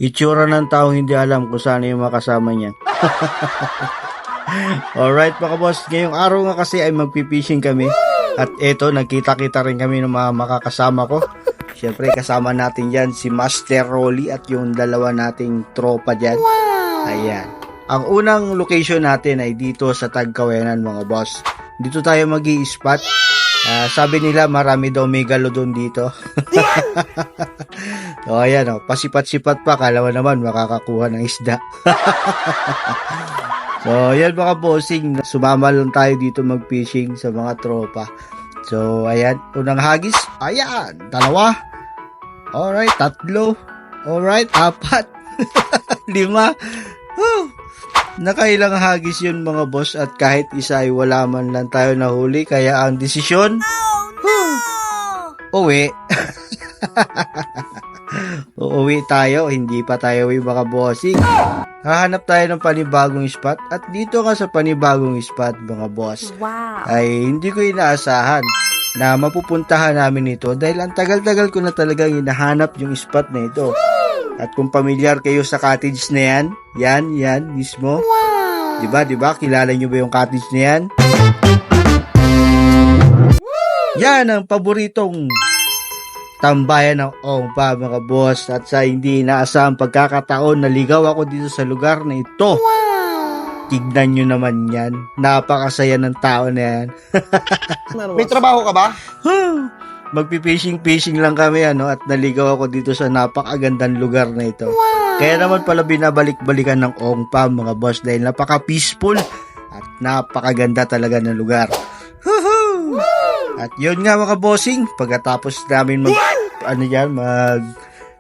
Itsura ng taong hindi alam kung saan yung makasama niya. Alright mga boss, ngayong araw nga kasi ay magpipishing kami. At eto, nagkita-kita rin kami ng mga makakasama ko. Siyempre kasama natin dyan si Master Rolly at yung dalawa nating tropa dyan. Ayan. Ang unang location natin ay dito sa Tagkawayanan mga boss. Dito tayo mag-i-spot. Sabi nila marami daw megalodon dito. So ayan o, pasipat-sipat pa, kala mo naman makakakuha ng isda. So ayan mga bossing, sumama lang tayo dito mag-fishing sa mga tropa. So ayan, unang hagis, ayan, 2. Alright, 3. Alright, 4. 5. Nakailang hagis yun mga boss at kahit isa ay wala man lang tayo nahuli, kaya ang desisyon, uwi. Uuwi tayo, hindi pa tayo uwi mga bossing. Hahanap tayo ng panibagong spot at dito nga sa panibagong spot mga boss, ay hindi ko inaasahan na mapupuntahan namin ito dahil ang tagal-tagal ko na talagang hinahanap yung spot na ito. At kung pamilyar kayo sa cottage na yan, yan mismo. Diba? Kilala nyo ba yung cottage na yan? Yan ang paboritong tambayan ng Ongpa mga boss. At sa hindi inaasahang pagkakataon, naligaw ako dito sa lugar na ito. Tignan nyo naman yan. Napakasaya ng tao na yan. May trabaho ka ba? Magpipishing lang kami at naligaw ako dito sa napakagandang lugar na ito. Kaya naman pala binabalik-balikan ng Ongpa mga boss dahil napaka-peaceful at napakaganda talaga ng lugar. At yun nga mga bossing, pagkatapos namin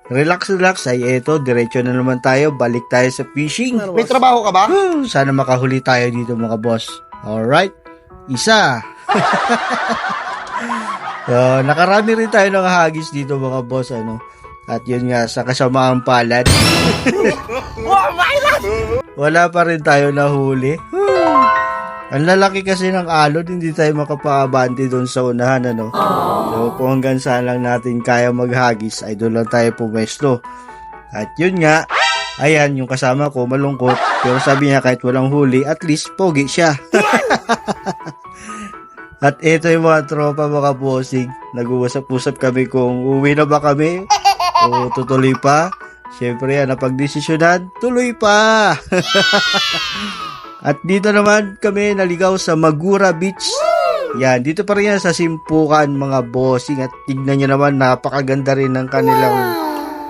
relax ay eto, diretso na naman tayo, balik tayo sa fishing. May trabaho ka ba? Sana makahuli tayo dito mga boss. Alright, isa. So, nakarami rin tayo ng hagis dito mga boss, At yun nga, sa kasamaang palad. Wala pa rin tayo nahuli. Ang lalaki kasi ng alon, hindi tayo makapaabante doon sa unahan, So, kung hanggang saan lang natin kaya maghagis, ay doon lang tayo pumesto. At yun nga, ayan, yung kasama ko, malungkot. Pero sabi niya, kahit walang huli, at least, pogi siya. At ito yung mga tropa mga bossing. Nag-uusap-usap kami kung uwi na ba kami o tutuloy pa. Siyempre yan, napagdesisyonan, tuloy pa. At dito naman kami naligaw sa Magura Beach. Yan, dito pa rin yan sa Simpukan mga bossing. At tignan nyo naman, napakaganda rin ng kanilang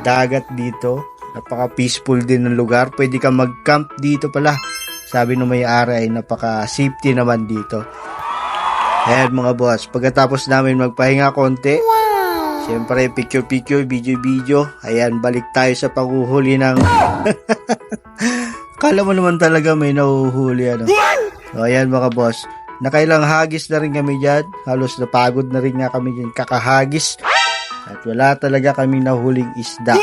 dagat dito. Napaka-peaceful din ng lugar. Pwede ka mag-camp dito pala. Sabi ng may-ari ay napaka-safety naman dito. Ayan mga boss, pagkatapos namin magpahinga konti, siyempre picture, video. Ayan, balik tayo sa panghuhuli ng... Kala mo naman talaga may nahuhuli, So ayan mga boss, nakailang hagis na rin kami dyan. Halos napagod na rin nga kami dyan kakahagis. At wala talaga kami nahuling isda.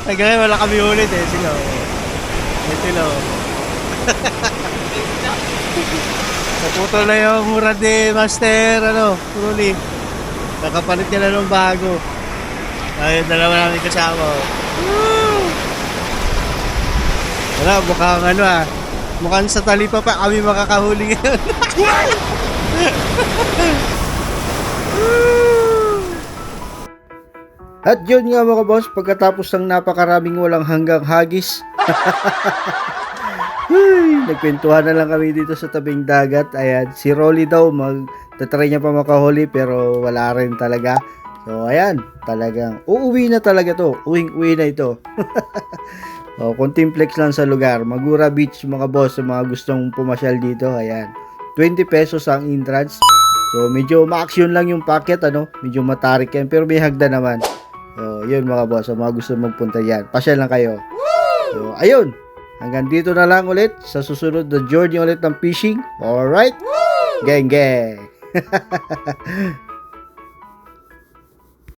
Hanggang wala kami ulit Sige ito lang. Naputol na yung mura de Master Rolly. Nakapalit niya na ng bago. Ayun, dalawa namin kasama. Wala, mukhang sa talipa pa kami makakahuli ngayon. At yun nga mga boss, pagkatapos ng napakaraming walang hanggang hagis, nagkwentuhan na lang kami dito sa tabing dagat. Ayan, si Rolly daw, tatry niya pa makahuli pero wala rin talaga. So ayan, talagang uuwi na talaga to. Uwing-uwi na ito. Contimplex lang sa lugar. Magura Beach mga boss, sa mga gustong pumasyal dito. Ayan, 20 pesos ang entrance. So medyo ma-action lang yung packet, medyo matarik yan, pero may hagda naman. So, yun mga boss, mga gusto magpunta yan, pasyal lang kayo. So, ayun, hanggang dito na lang ulit sa susunod na journey ulit ng fishing. Alright, gang.